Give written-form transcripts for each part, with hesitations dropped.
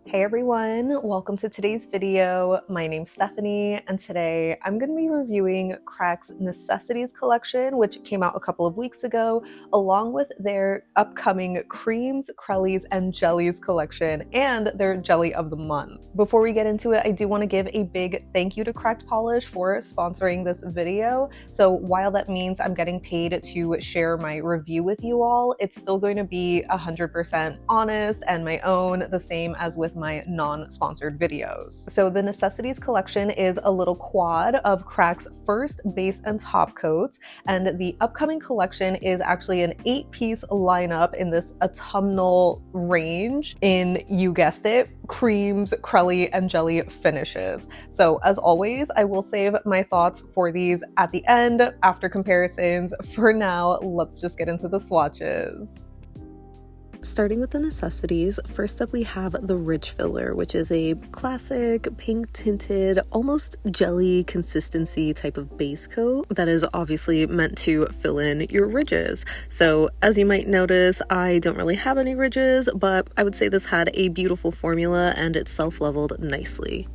Hey everyone, welcome to today's video. My name's Stephanie, and today I'm going to be reviewing Crack's Necessities collection, which came out a couple of weeks ago, along with their upcoming Cremes, Crellies, and Jellies collection, and their Jelly of the Month. Before we get into it, I do want to give a big thank you to Cracked Polish for sponsoring this video. So while that means I'm getting paid to share my review with you all, it's still going to be 100% honest and my own, the same as with my non-sponsored videos. So the Necessities collection is a little quad of Crack's first base and top coats, and the upcoming collection is actually an 8-piece lineup in this autumnal range in, you guessed it, creams, crelly, and jelly finishes. So as always, I will save my thoughts for these at the end after comparisons. For now, let's just get into the swatches. Starting with the necessities, first up we have the Rich Filler, which is a classic pink tinted, almost jelly consistency type of base coat that is obviously meant to fill in your ridges. So as you might notice, I don't really have any ridges, but I would say this had a beautiful formula and it self-leveled nicely.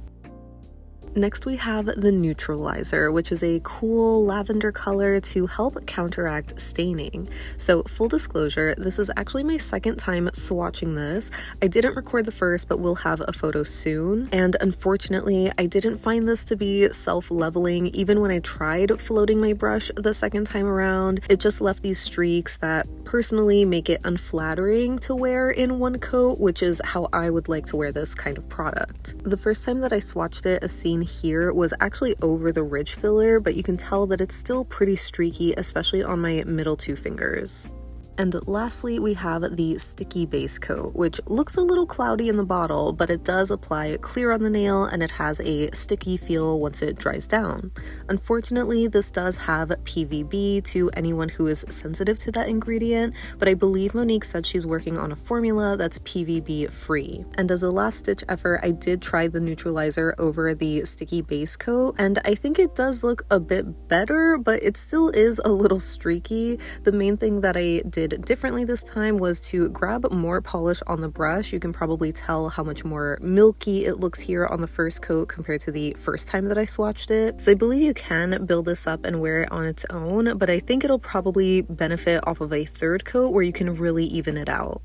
Next we have the Neutralizer, which is a cool lavender color to help counteract staining. So full disclosure, this is actually my second time swatching this. I didn't record the first, but we'll have a photo soon. And unfortunately, I didn't find this to be self-leveling even when I tried floating my brush the second time around. It just left these streaks that personally make it unflattering to wear in one coat, which is how I would like to wear this kind of product. The first time that I swatched it, a scene here was actually over the Ridge Filler, but you can tell that it's still pretty streaky, especially on my middle two fingers. And lastly, we have the Sticky Base Coat, which looks a little cloudy in the bottle, but it does apply clear on the nail and it has a sticky feel once it dries down. Unfortunately, this does have PVB to anyone who is sensitive to that ingredient, but I believe Monique said she's working on a formula that's PVB free. And as a last ditch effort, I did try the Neutralizer over the Sticky Base Coat, and I think it does look a bit better, but it still is a little streaky. The main thing that I did differently this time was to grab more polish on the brush. You can probably tell how much more milky it looks here on the first coat compared to the first time that I swatched it. So I believe you can build this up and wear it on its own, but I think it'll probably benefit off of a third coat where you can really even it out.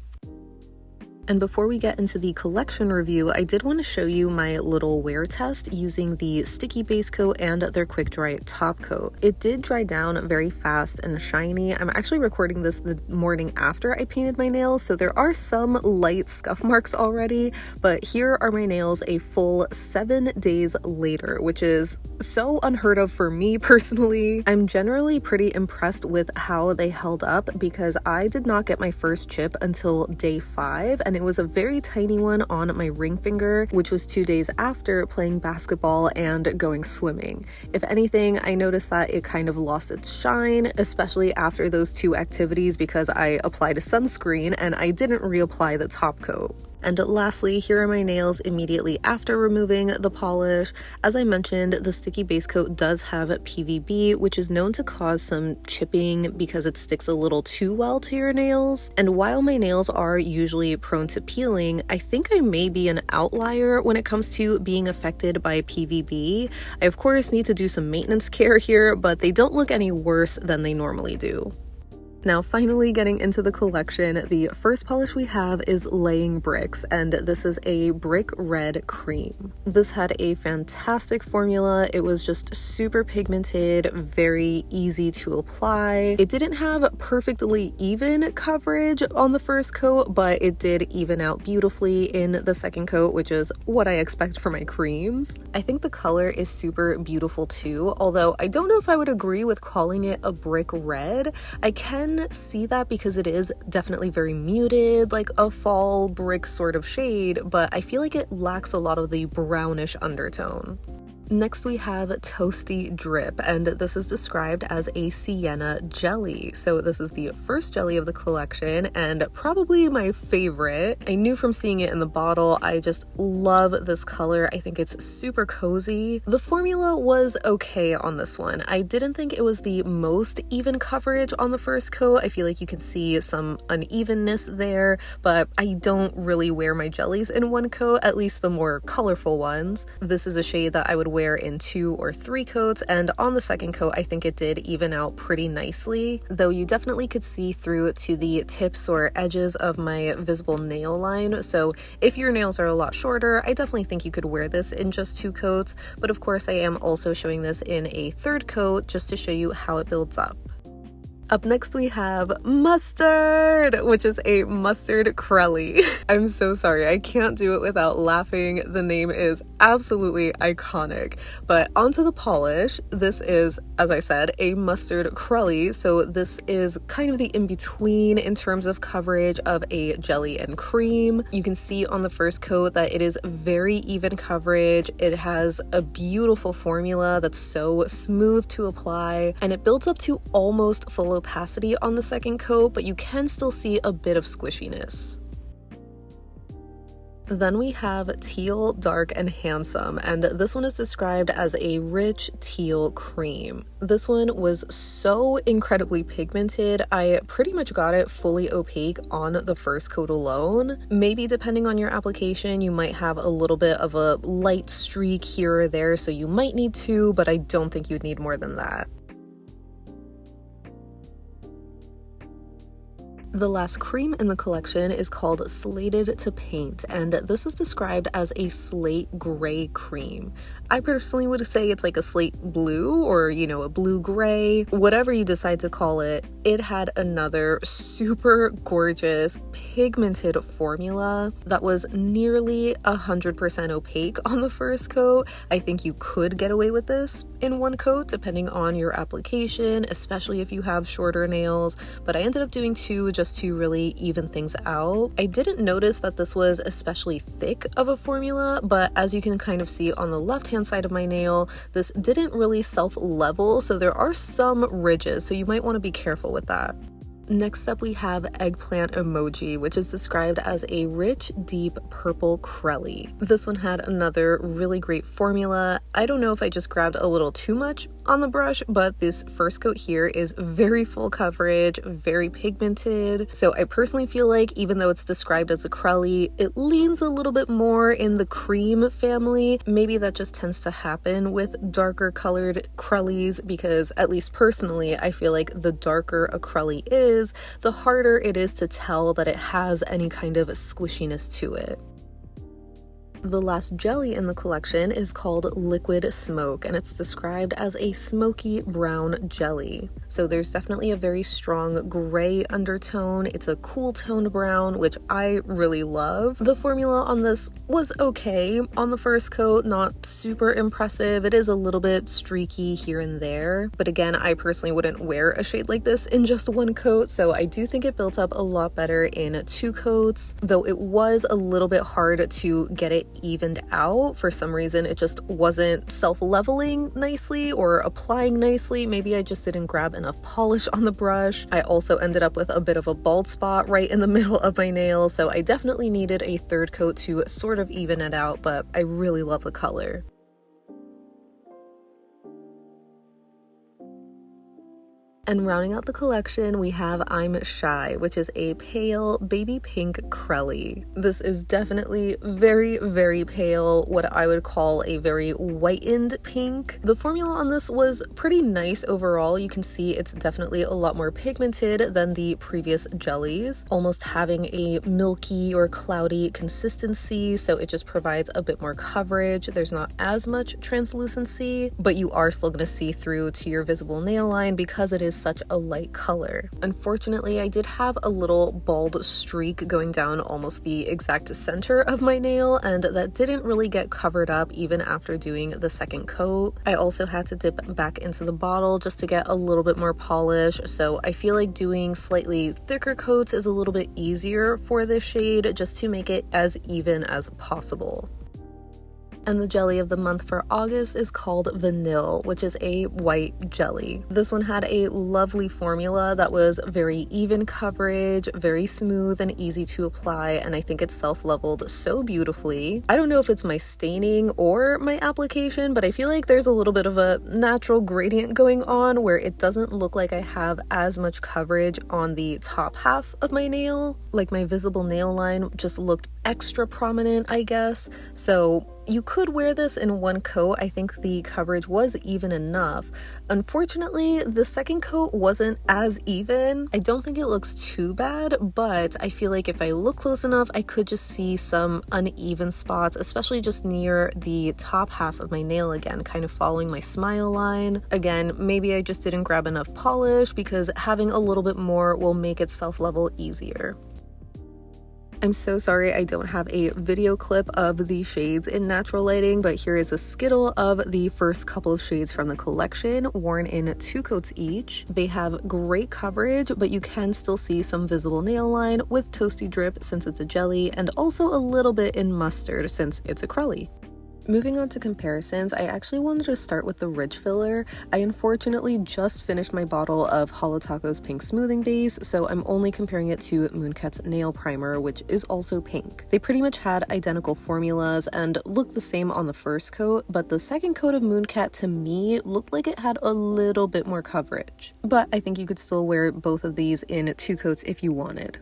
And before we get into the collection review, I did want to show you my little wear test using the Sticky Base Coat and their Quick Dry top coat. It did dry down very fast and shiny. I'm actually recording this the morning after I painted my nails, so there are some light scuff marks already, but here are my nails a full 7 days later, which is so unheard of for me personally. I'm generally pretty impressed with how they held up because I did not get my first chip until day 5, and it was a very tiny one on my ring finger, which was 2 days after playing basketball and going swimming. If anything, I noticed that it kind of lost its shine, especially after those 2 activities because I applied a sunscreen and I didn't reapply the top coat. And lastly, here are my nails immediately after removing the polish. As I mentioned, the Sticky Base Coat does have PVB, which is known to cause some chipping because it sticks a little too well to your nails. And while my nails are usually prone to peeling, I think I may be an outlier when it comes to being affected by PVB. I of course need to do some maintenance care here, but they don't look any worse than they normally do. Now finally getting into the collection, the first polish we have is Laying Bricks, and this is a brick red cream. This had a fantastic formula. It was just super pigmented, very easy to apply. It didn't have perfectly even coverage on the first coat, but it did even out beautifully in the second coat, which is what I expect for my creams. I think the color is super beautiful too, although I don't know if I would agree with calling it a brick red. I can see that because it is definitely very muted, like a fall brick sort of shade, but I feel like it lacks a lot of the brownish undertone. Next we have Toasty Drip, and this is described as a sienna jelly. So this is the first jelly of the collection and probably my favorite. I knew from seeing it in the bottle, I just love this color. I think it's super cozy. The formula was okay on this one. I didn't think it was the most even coverage on the first coat. I feel like you can see some unevenness there, but I don't really wear my jellies in one coat, at least the more colorful ones. This is a shade that I would wear in 2 or 3 coats, and on the second coat I think it did even out pretty nicely, though you definitely could see through to the tips or edges of my visible nail line. So if your nails are a lot shorter, I definitely think you could wear this in just 2 coats, but of course I am also showing this in a 3rd coat just to show you how it builds up. Up next we have MUSTAAARD, which is a mustard crelly. I'm so sorry, I can't do it without laughing. The name is absolutely iconic. But onto the polish. This is, as I said, a mustard crelly, so this is kind of the in-between in terms of coverage of a jelly and cream. You can see on the first coat that it is very even coverage. It has a beautiful formula that's so smooth to apply, and it builds up to almost full opacity on the second coat, but you can still see a bit of squishiness. Then we have Teal, Dark, and Handsome, and this one is described as a rich teal cream. This one was so incredibly pigmented. I pretty much got it fully opaque on the first coat alone. Maybe depending on your application, you might have a little bit of a light streak here or there, so you might need 2, but I don't think you'd need more than that. The last cream in the collection is called Slated to Paint, and this is described as a slate gray cream. I personally would say it's like a slate blue or, you know, a blue gray, whatever you decide to call it. It had another super gorgeous pigmented formula that was nearly 100% opaque on the first coat. I think you could get away with this in 1 coat depending on your application, especially if you have shorter nails, but I ended up doing 2 just to really even things out. I didn't notice that this was especially thick of a formula, but as you can kind of see on the left-hand side of my nail, this didn't really self-level, so there are some ridges, so you might want to be careful with that. Next up we have Eggplant Emoji, which is described as a rich, deep purple crelly. This one had another really great formula. I don't know if I just grabbed a little too much on the brush, but this first coat here is very full coverage, very pigmented. So I personally feel like even though it's described as a crelly, it leans a little bit more in the cream family. Maybe that just tends to happen with darker colored crellies, because at least personally, I feel like the darker a crelly is, the harder it is to tell that it has any kind of squishiness to it. The last jelly in the collection is called Liquid Smoke, and it's described as a smoky brown jelly. So there's definitely a very strong gray undertone. It's a cool toned brown, which I really love. The formula on this was okay on the first coat, not super impressive. It is a little bit streaky here and there, but again, I personally wouldn't wear a shade like this in just 1 coat, so I do think it built up a lot better in 2 coats, though it was a little bit hard to get it evened out. For some reason it just wasn't self-leveling nicely or applying nicely. Maybe I just didn't grab enough polish on the brush. I also ended up with a bit of a bald spot right in the middle of my nail, so I definitely needed a 3rd coat to sort of even it out, but I really love the color. And rounding out the collection, we have I'm Shy, which is a pale baby pink crelly. This is definitely very, very pale, what I would call a very whitened pink. The formula on this was pretty nice overall. You can see it's definitely a lot more pigmented than the previous jellies, almost having a milky or cloudy consistency, so it just provides a bit more coverage. There's not as much translucency, but you are still going to see through to your visible nail line because it is such a light color. Unfortunately, I did have a little bald streak going down almost the exact center of my nail, and that didn't really get covered up even after doing the 2nd coat. I also had to dip back into the bottle just to get a little bit more polish, so I feel like doing slightly thicker coats is a little bit easier for this shade just to make it as even as possible. And the jelly of the month for August is called Vanille, which is a white jelly. This one had a lovely formula that was very even coverage, very smooth and easy to apply, and I think it self-leveled so beautifully. I don't know if it's my staining or my application, but I feel like there's a little bit of a natural gradient going on where it doesn't look like I have as much coverage on the top half of my nail. Like my visible nail line just looked extra prominent, I guess. So you could wear this in one coat. I think the coverage was even enough. Unfortunately, the second coat wasn't as even. I don't think it looks too bad, but I feel like if I look close enough, I could just see some uneven spots, especially just near the top half of my nail again, kind of following my smile line. Again, maybe I just didn't grab enough polish because having a little bit more will make it self-level easier. I'm so sorry I don't have a video clip of the shades in natural lighting, but here is a skittle of the first couple of shades from the collection, worn in 2 coats each. They have great coverage, but you can still see some visible nail line with Toasty Drip since it's a jelly, and also a little bit in Mustard since it's a crelly. Moving on to comparisons, I actually wanted to start with the ridge filler. I unfortunately just finished my bottle of Holo Taco's pink smoothing base, so I'm only comparing it to Mooncat's nail primer, which is also pink. They pretty much had identical formulas and looked the same on the first coat, but the second coat of Mooncat to me looked like it had a little bit more coverage. But I think you could still wear both of these in 2 coats if you wanted.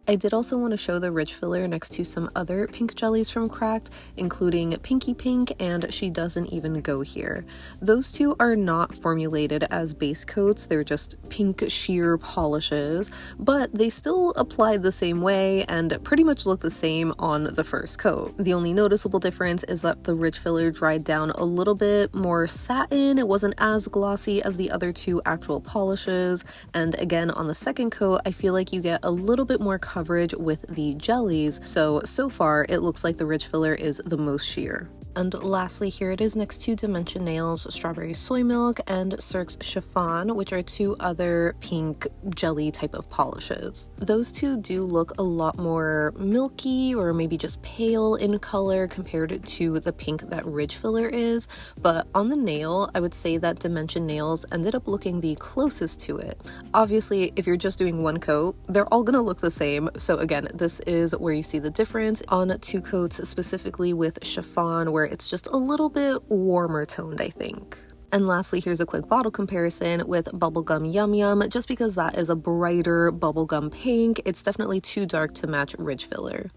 I did also want to show the ridge filler next to some other pink jellies from Cracked, including Pinky Pink and She Doesn't Even Go Here. Those two are not formulated as base coats, they're just pink sheer polishes, but they still applied the same way and pretty much look the same on the first coat. The only noticeable difference is that the ridge filler dried down a little bit more satin, it wasn't as glossy as the other 2 actual polishes, and again on the second coat I feel like you get a little bit more coverage with the jellies, so far it looks like the ridge filler is the most sheer. And lastly, here it is next to Dimension Nails Strawberry Soy Milk and Cirque's Chiffon, which are 2 other pink jelly type of polishes. Those 2 do look a lot more milky or maybe just pale in color compared to the pink that ridge filler is, but on the nail, I would say that Dimension Nails ended up looking the closest to it. Obviously, if you're just doing 1 coat, they're all gonna look the same, so again, this is where you see the difference on 2 coats, specifically with Chiffon, where it's just a little bit warmer toned, I think. And lastly, here's a quick bottle comparison with Bubblegum Yum Yum, just because that is a brighter bubblegum pink. It's definitely too dark to match ridge filler.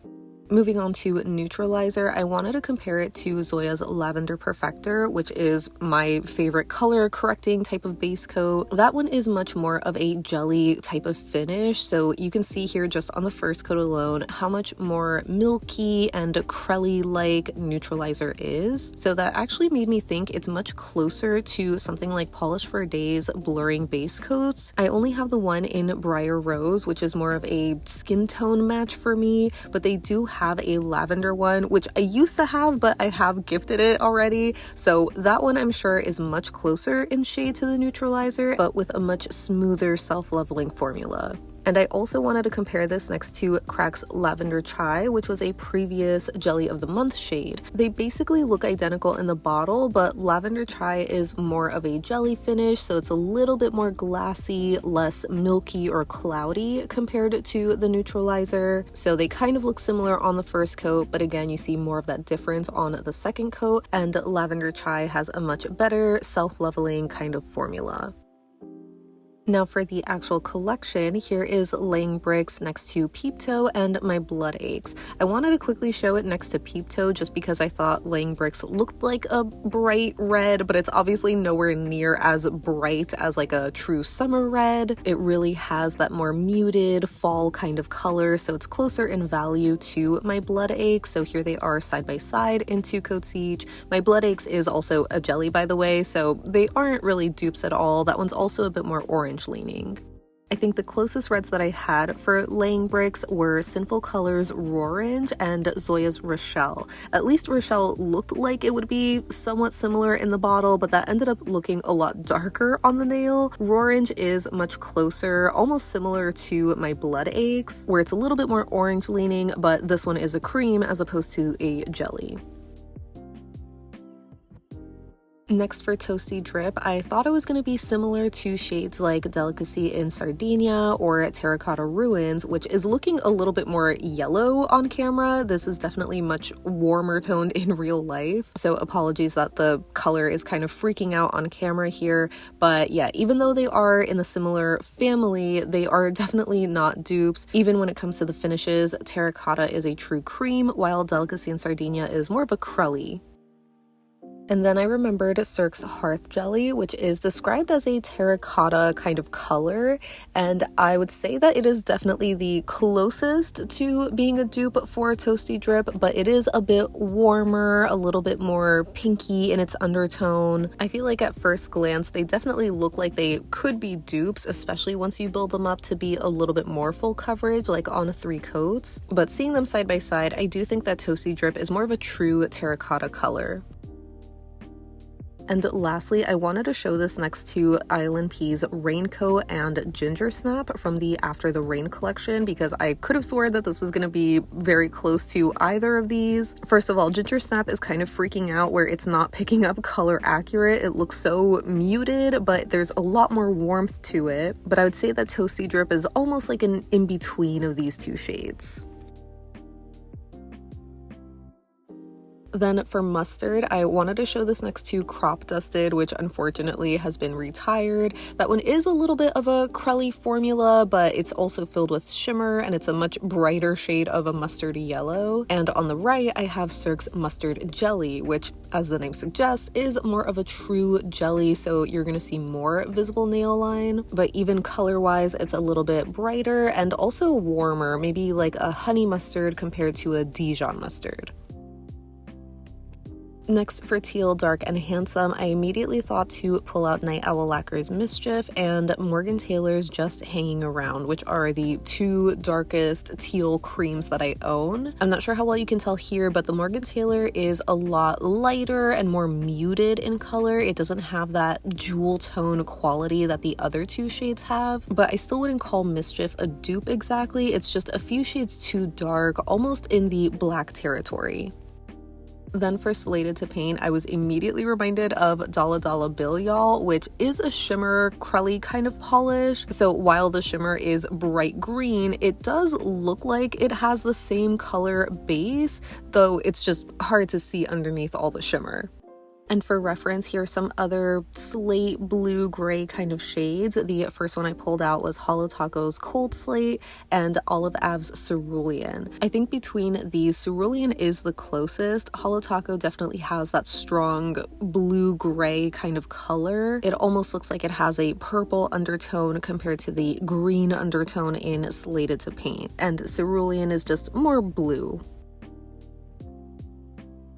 Moving on to Neutralizer, I wanted to compare it to Zoya's Lavender Perfector, which is my favorite color correcting type of base coat. That one is much more of a jelly type of finish, so you can see here just on the first coat alone how much more milky and crelly-like Neutralizer is. So that actually made me think it's much closer to something like Polish for Days blurring base coats. I only have the one in Briar Rose, which is more of a skin tone match for me, but they do have a lavender one, which I used to have, but I have gifted it already. So that one I'm sure is much closer in shade to the Neutralizer, but with a much smoother self-leveling formula. And I also wanted to compare this next to Crack's Lavender Chai, which was a previous Jelly of the Month shade. They basically look identical in the bottle, but Lavender Chai is more of a jelly finish, so it's a little bit more glassy, less milky or cloudy compared to the Neutralizer. So they kind of look similar on the first coat, but again, you see more of that difference on the second coat, and Lavender Chai has a much better self-leveling kind of formula. Now for the actual collection, here is Laying Bricks next to Peep Toe and My Blood Aches. I wanted to quickly show it next to Peep Toe just because I thought Laying Bricks looked like a bright red, but it's obviously nowhere near as bright as like a true summer red. It really has that more muted fall kind of color, so it's closer in value to My Blood Aches. So here they are side by side in 2 coats each. My Blood Aches is also a jelly, by the way, so they aren't really dupes at all. That one's also a bit more orange leaning. I think the closest reds that I had for Laying Bricks were Sinful Colors Rorange and Zoya's Rochelle. At least Rochelle looked like it would be somewhat similar in the bottle, but that ended up looking a lot darker on the nail. Rorange is much closer, almost similar to My Blood Aches, where it's a little bit more orange leaning, but this one is a cream as opposed to a jelly. Next for Toasty Drip, I thought it was going to be similar to shades like Delicacy in Sardinia or Terracotta Ruins, which is looking a little bit more yellow on camera. This is definitely much warmer toned in real life, so apologies that the color is kind of freaking out on camera here. But yeah, even though they are in the similar family, they are definitely not dupes. Even when it comes to the finishes, Terracotta is a true cream, while Delicacy in Sardinia is more of a crelly. And then I remembered Cirque's Hearth Jelly, which is described as a terracotta kind of color, and I would say that it is definitely the closest to being a dupe for Toasty Drip, but it is a bit warmer, a little bit more pinky in its undertone. I feel like at first glance they definitely look like they could be dupes, especially once you build them up to be a little bit more full coverage, like on 3 coats. But seeing them side by side, I do think that Toasty Drip is more of a true terracotta color. And lastly, I wanted to show this next to ILNP's Raincoat and Ginger Snap from the After the Rain collection, because I could have sworn that this was going to be very close to either of these. First of all, Ginger Snap is kind of freaking out where it's not picking up color accurate. It looks so muted, but there's a lot more warmth to it. But I would say that Toasty Drip is almost like an in-between of these 2 shades. Then for Mustard, I wanted to show this next to Crop Dusted, which unfortunately has been retired. That one is a little bit of a crelly formula, but it's also filled with shimmer, and it's a much brighter shade of a mustardy yellow. And on the right, I have Cirque's Mustard Jelly, which, as the name suggests, is more of a true jelly, so you're going to see more visible nail line. But even color-wise, it's a little bit brighter and also warmer, maybe like a honey mustard compared to a Dijon mustard. Next for Teal Dark and Handsome, I immediately thought to pull out Night Owl Lacquer's Mischief and Morgan Taylor's Just Hanging Around, which are the 2 darkest teal creams that I own. I'm not sure how well you can tell here, but the Morgan Taylor is a lot lighter and more muted in color. It doesn't have that jewel tone quality that the other 2 shades have, but I still wouldn't call Mischief a dupe exactly. It's just a few shades too dark, almost in the black territory. Then for Slated to Paint, I was immediately reminded of Dollar Dollar Bill Y'all, which is a shimmer crelly kind of polish. So while the shimmer is bright green, it does look like it has the same color base, though it's just hard to see underneath all the shimmer. And for reference, here are some other slate blue gray kind of shades. The first one I pulled out was Hollow Taco's Cold Slate and Olive Ave's Cerulean. I think between these, Cerulean is the closest. Hollow Taco definitely has that strong blue gray kind of color. It almost looks like it has a purple undertone compared to the green undertone in Slated to Paint. And Cerulean is just more blue.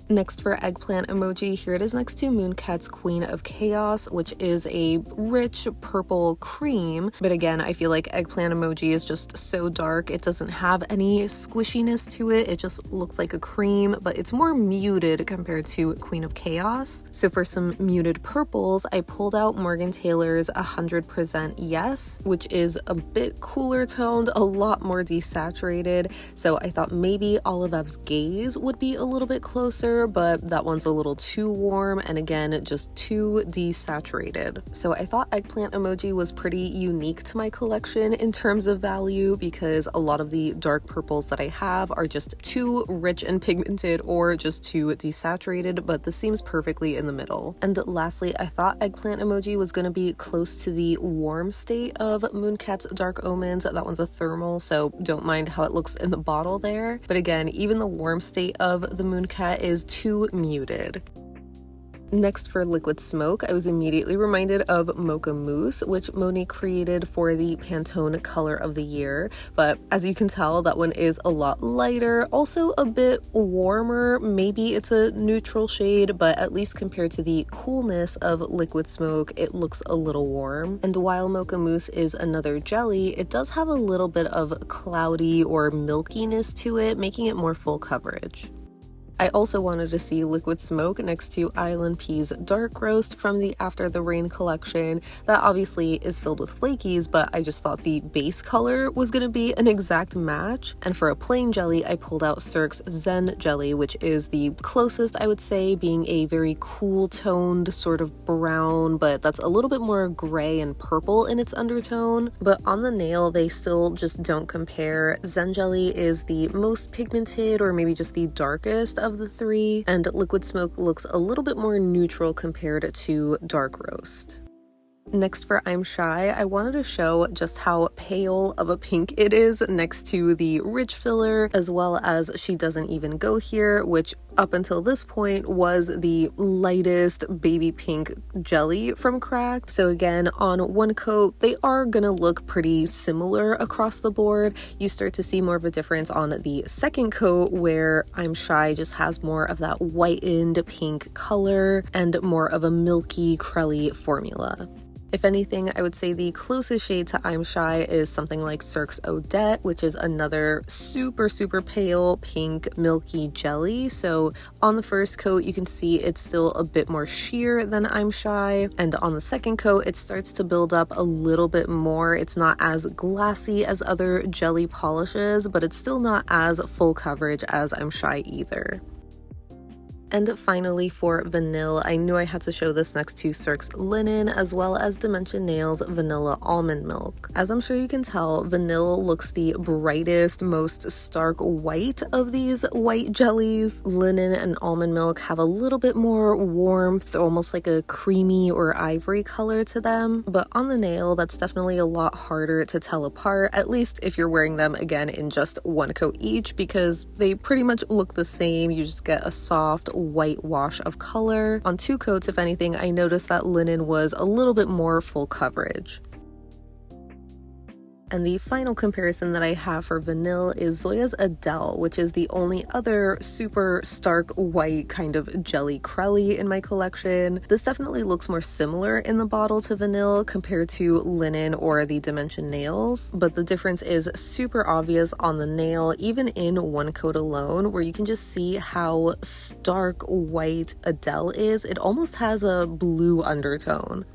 Next for Eggplant Emoji, here it is next to Mooncat's Queen of Chaos, which is a rich purple cream. But again, I feel like Eggplant Emoji is just so dark. It doesn't have any squishiness to it. It just looks like a cream, but it's more muted compared to Queen of Chaos. So for some muted purples, I pulled out Morgan Taylor's 100% Yes, which is a bit cooler toned, a lot more desaturated. So I thought maybe Olive Ave's Gaze would be a little bit closer, but that one's a little too warm and again just too desaturated. So I thought Eggplant Emoji was pretty unique to my collection in terms of value, because a lot of the dark purples that I have are just too rich and pigmented or just too desaturated, but this seems perfectly in the middle. And lastly, I thought Eggplant Emoji was going to be close to the warm state of Mooncat's Dark Omens. That one's a thermal, so don't mind how it looks in the bottle there. But again, even the warm state of the Mooncat is too muted. Next for Liquid Smoke, I was immediately reminded of Mocha Mousse, which Moni created for the Pantone Color of the Year, but as you can tell, that one is a lot lighter, also a bit warmer. Maybe it's a neutral shade, but at least compared to the coolness of Liquid Smoke, it looks a little warm. And while Mocha Mousse is another jelly, it does have a little bit of cloudy or milkiness to it, making it more full coverage. I also wanted to see Liquid Smoke next to ILNP's Dark Roast from the After the Rain collection. That obviously is filled with flakies, but I just thought the base color was going to be an exact match. And for a plain jelly, I pulled out Cirque's Zen Jelly, which is the closest, I would say, being a very cool toned sort of brown, but that's a little bit more gray and purple in its undertone. But on the nail, they still just don't compare. Zen Jelly is the most pigmented, or maybe just the darkest of the three, and Liquid Smoke looks a little bit more neutral compared to Dark Roast. Next for I'm Shy, I wanted to show just how pale of a pink it is next to the Rich filler, as well as She Doesn't Even Go Here, which up until this point was the lightest baby pink jelly from Cracked. So again, on one coat, they are gonna look pretty similar across the board. You start to see more of a difference on the second coat, where I'm Shy just has more of that whitened pink color and more of a milky, crelly formula. If anything, I would say the closest shade to I'm Shy is something like Cirque Odette, which is another super pale pink milky jelly. So on the first coat, you can see it's still a bit more sheer than I'm Shy, and on the second coat, it starts to build up a little bit more. It's not as glassy as other jelly polishes, but it's still not as full coverage as I'm Shy either. And finally for Vanille, I knew I had to show this next to Cirque's Linen, as well as Dimension Nails Vanilla Almond Milk. As I'm sure you can tell, Vanille looks the brightest, most stark white of these white jellies. Linen and Almond Milk have a little bit more warmth, almost like a creamy or ivory color to them. But on the nail, that's definitely a lot harder to tell apart, at least if you're wearing them again in just one coat each, because they pretty much look the same. You just get a soft white wash of color. On two coats, if anything, I noticed that Linen was a little bit more full coverage. And the final comparison that I have for Vanille is Zoya's Adele, which is the only other super stark white kind of jelly crelly in my collection. This definitely looks more similar in the bottle to Vanille compared to Linen or the Dimension Nails, but the difference is super obvious on the nail, even in one coat alone, where you can just see how stark white Adele is. It almost has a blue undertone.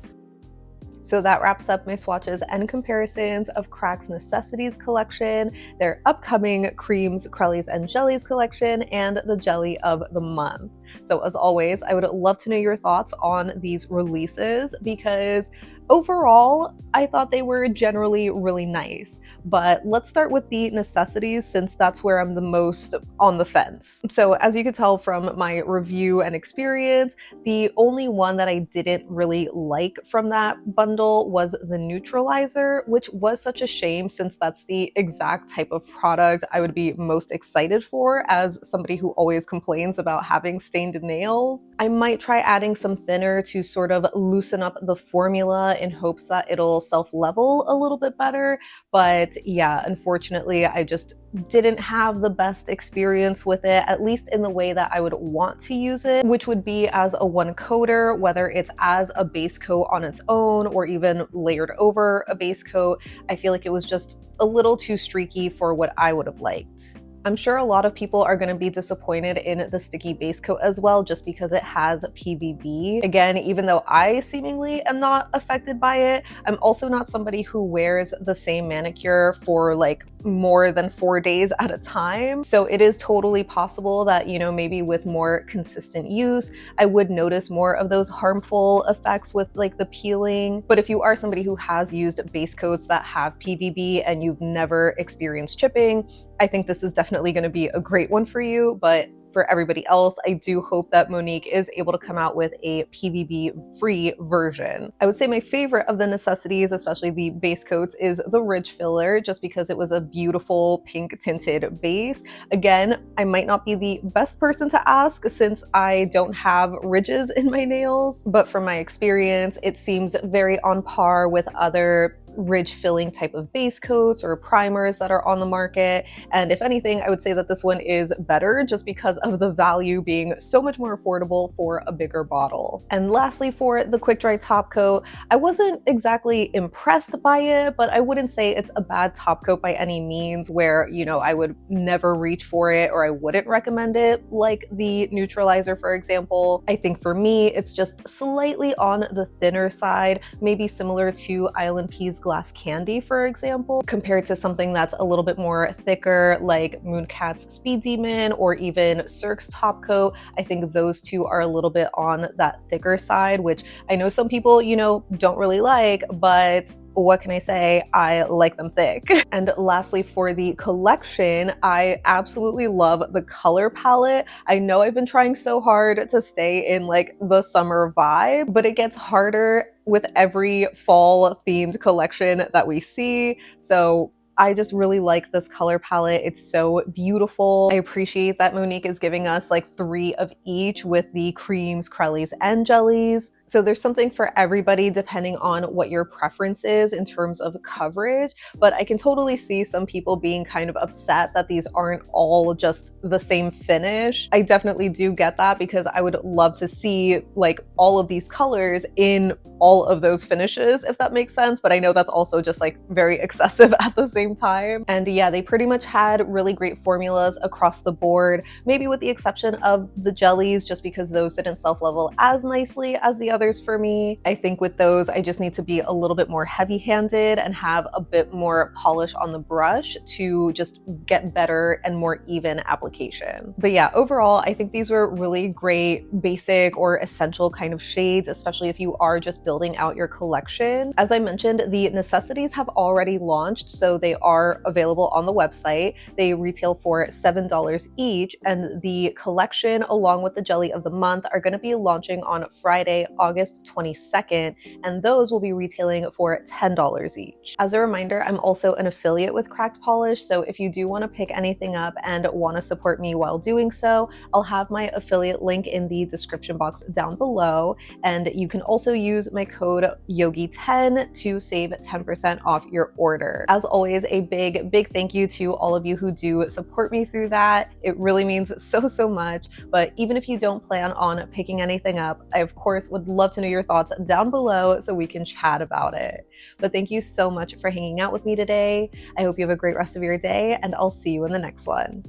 So that wraps up my swatches and comparisons of Crack's Necessities collection, their upcoming Cremes, Crellies, and Jellies collection, and the Jelly of the Month. So as always, I would love to know your thoughts on these releases, because overall, I thought they were generally really nice. But let's start with the necessities, since that's where I'm the most on the fence. So as you can tell from my review and experience, the only one that I didn't really like from that bundle was the Neutralizer, which was such a shame, since that's the exact type of product I would be most excited for as somebody who always complains about having stained nails. I might try adding some thinner to sort of loosen up the formula in hopes that it'll self-level a little bit better. But yeah, unfortunately, I just didn't have the best experience with it, at least in the way that I would want to use it, which would be as a one coater, whether it's as a base coat on its own or even layered over a base coat. I feel like it was just a little too streaky for what I would have liked. I'm sure a lot of people are going to be disappointed in the sticky base coat as well, just because it has PVB. Again, even though I seemingly am not affected by it, I'm also not somebody who wears the same manicure for like more than 4 days at a time. So it is totally possible that, you know, maybe with more consistent use, I would notice more of those harmful effects with like the peeling. But if you are somebody who has used base coats that have PVB and you've never experienced chipping, I think this is definitely going to be a great one for you. But for everybody else, I do hope that Monique is able to come out with a PVB-free version. I would say my favorite of the necessities, especially the base coats, is the Ridge filler, just because it was a beautiful pink tinted base. Again, I might not be the best person to ask since I don't have ridges in my nails, but from my experience, it seems very on par with other ridge filling type of base coats or primers that are on the market. And if anything, I would say that this one is better just because of the value being so much more affordable for a bigger bottle. And lastly, for the quick dry top coat, I wasn't exactly impressed by it, but I wouldn't say it's a bad top coat by any means where, you know, I would never reach for it or I wouldn't recommend it, like the Neutralizer, for example. I think for me, it's just slightly on the thinner side, maybe similar to ILNP's Glass Candy, for example, compared to something that's a little bit more thicker like Mooncat's Speed Demon or even Cirque's top coat. I think those two are a little bit on that thicker side, which I know some people, you know, don't really like, but what can I say? I like them thick. And lastly, for the collection, I absolutely love the color palette. I know I've been trying so hard to stay in like the summer vibe, but it gets harder with every fall themed collection that we see. So I just really like this color palette. It's so beautiful. I appreciate that Monique is giving us like 3 of each with the creams, crellies, and jellies. So there's something for everybody depending on what your preference is in terms of coverage, but I can totally see some people being kind of upset that these aren't all just the same finish. I definitely do get that because I would love to see like all of these colors in all of those finishes, if that makes sense, but I know that's also just like very excessive at the same time. And yeah, they pretty much had really great formulas across the board, maybe with the exception of the jellies, just because those didn't self-level as nicely as the others for me. I think with those, I just need to be a little bit more heavy-handed and have a bit more polish on the brush to just get better and more even application. But yeah, overall, I think these were really great basic or essential kind of shades, especially if you are just building out your collection. As I mentioned, the necessities have already launched, so they are available on the website. They retail for $7 each, and the collection along with the jelly of the month are going to be launching on Friday, August 22nd, and those will be retailing for $10 each. As a reminder, I'm also an affiliate with Cracked Polish, so if you do want to pick anything up and want to support me while doing so, I'll have my affiliate link in the description box down below, and you can also use my code YOGI10 to save 10% off your order. As always, a big thank you to all of you who do support me through that. It really means so much. But even if you don't plan on picking anything up, I of course would love to know your thoughts down below so we can chat about it. But thank you so much for hanging out with me today. I hope you have a great rest of your day, and I'll see you in the next one.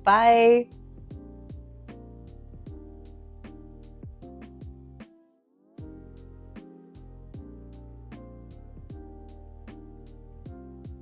Bye!